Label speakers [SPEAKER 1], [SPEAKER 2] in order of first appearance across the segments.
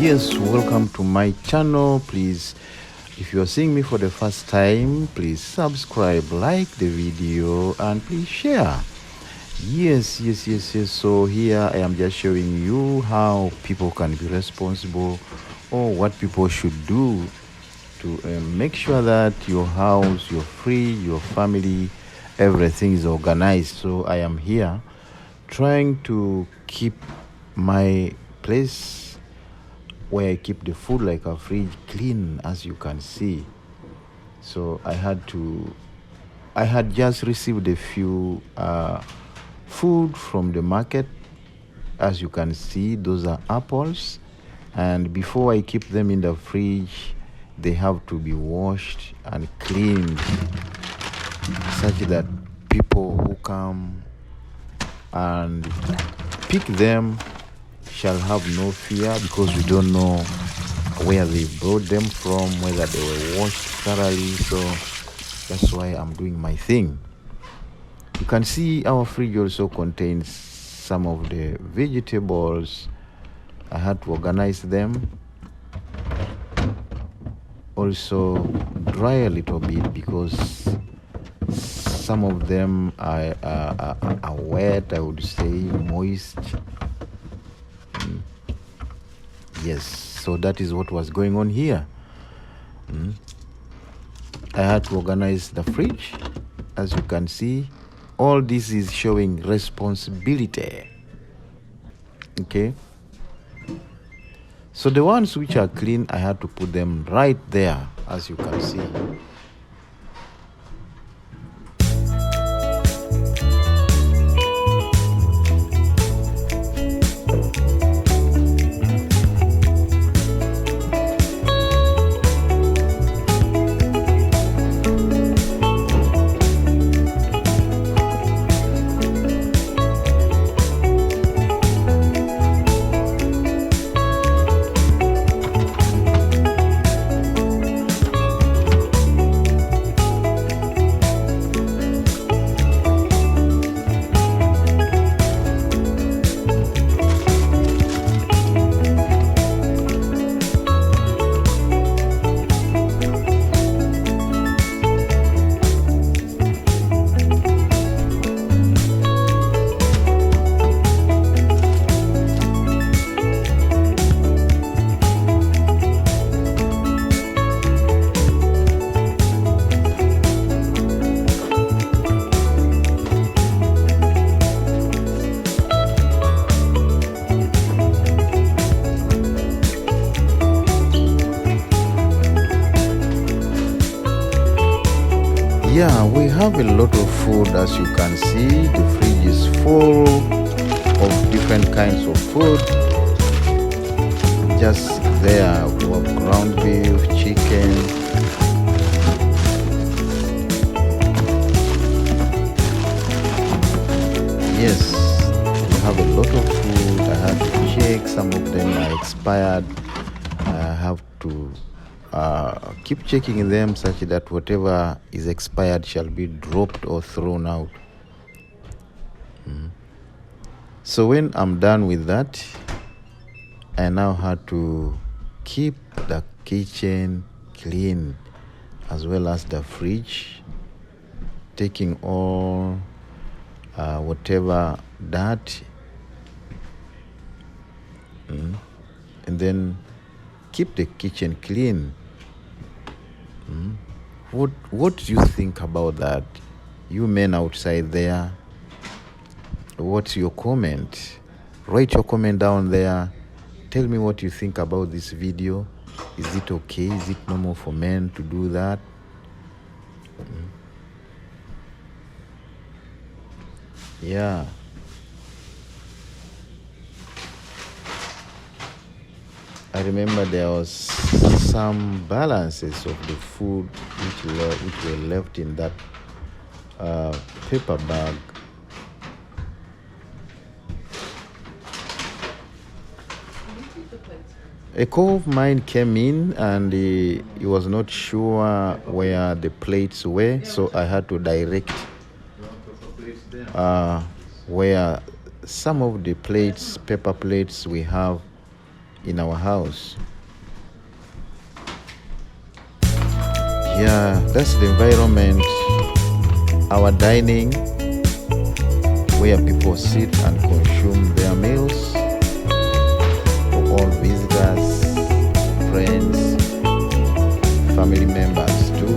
[SPEAKER 1] Yes, welcome to my channel. Please, if you're seeing me for the first time, please subscribe, like the video, and please share. Yes. So here I am just showing you how people can be responsible, or what people should do to make sure that your house, your fridge, your family, everything is organized. So I am here trying to keep my place where I keep the food, like a fridge, clean, as you can see. So I had just received a few food from the market. As you can see, those are apples, and before I keep them in the fridge, they have to be washed and cleaned, such that people who come and pick them shall have no fear, because we don't know where they brought them from, whether they were washed thoroughly. So that's why I'm doing my thing. You can see our fridge also contains some of the vegetables. I had to organize them, also dry a little bit, because some of them are wet, I would say, moist. Yes, so that is what was going on here. I had to organize the fridge. As you can see, all this is showing responsibility. Okay, so the ones which are clean, I had to put them right there, as you can see. Yeah, we have a lot of food. As you can see, the fridge is full of different kinds of food. Just there, we have ground beef, chicken. Yes, we have a lot of food. I have to check. Some of them are expired. I have to keep checking them, such that whatever is expired shall be dropped or thrown out. So when I'm done with that, I now have to keep the kitchen clean, as well as the fridge, taking all whatever dirt, and then keep the kitchen clean. What do you think about that? You men outside there, what's your comment? Write your comment down there. Tell me what you think about this video. Is it okay? Is it normal for men to do that? Yeah. I remember there was some balances of the food which were left in that paper bag. A co of mine came in, and he was not sure where the plates were, so I had to direct where some of the plates, paper plates we have in our house. Yeah, that's the environment, our dining, where people sit and consume their meals, for all visitors, friends, family members too.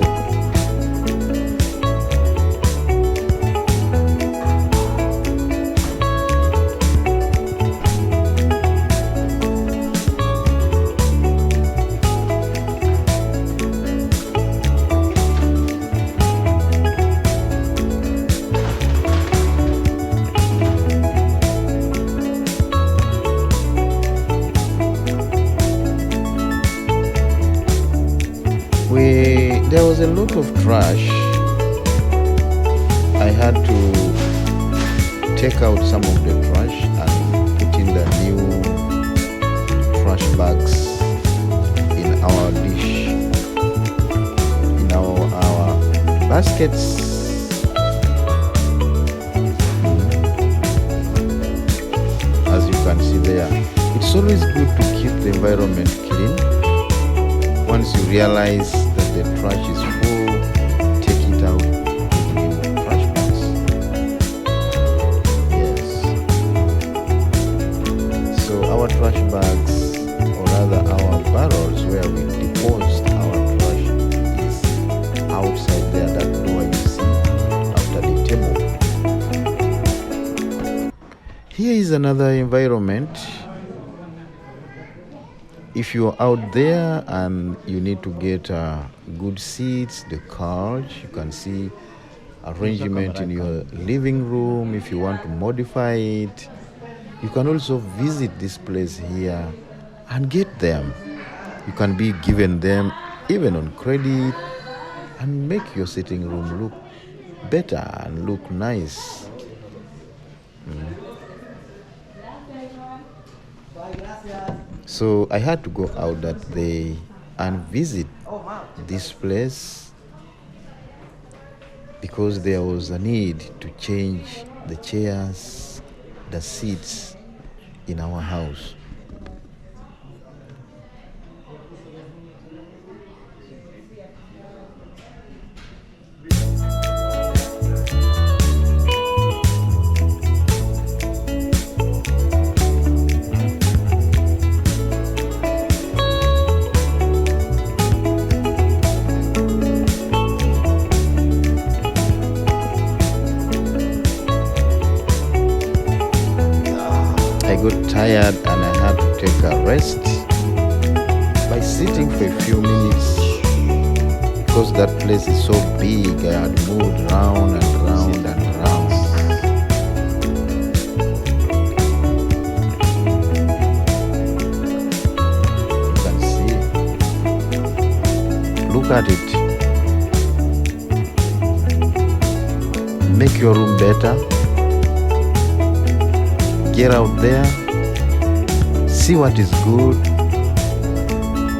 [SPEAKER 1] There was a lot of trash. I had to take out some of the trash and put in the new trash bags in our dish, in our baskets. As you can see there, it's always good to keep the environment clean. Once you realize that the trash is full, take it out in trash bags. Yes. So our trash bags, or rather our barrels where we deposit our trash, is outside there, that door you see after the table. Here is another environment. If you're out there and you need to get good seats, the couch, you can see arrangement in your living room. If you want to modify it, you can also visit this place here and get them. You can be given them even on credit and make your sitting room look better and look nice. So I had to go out that day and visit this place because there was a need to change the chairs, the seats in our house. I got tired and I had to take a rest by sitting for a few minutes because that place is so big. I had moved round and round and round. You can see. Look at it. Make your room better. Get out there, see what is good,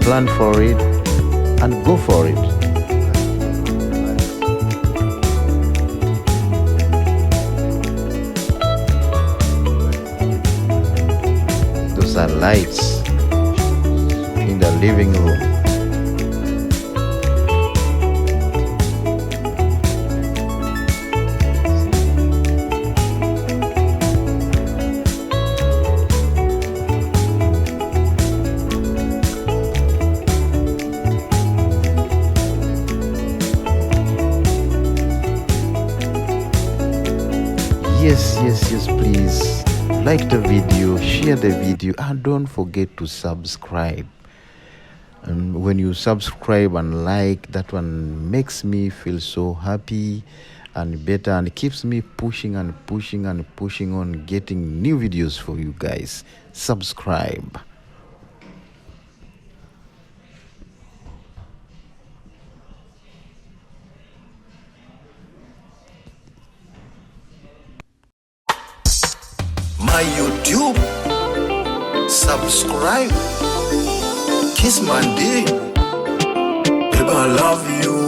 [SPEAKER 1] plan for it, and go for it. Those are lights in the living room. Yes, please like the video, share the video, and don't forget to subscribe. And when you subscribe and like, that one makes me feel so happy and better and keeps me pushing and pushing and pushing on getting new videos for you guys. Subscribe.
[SPEAKER 2] My YouTube, subscribe, KISSMAN-D, baby I love you.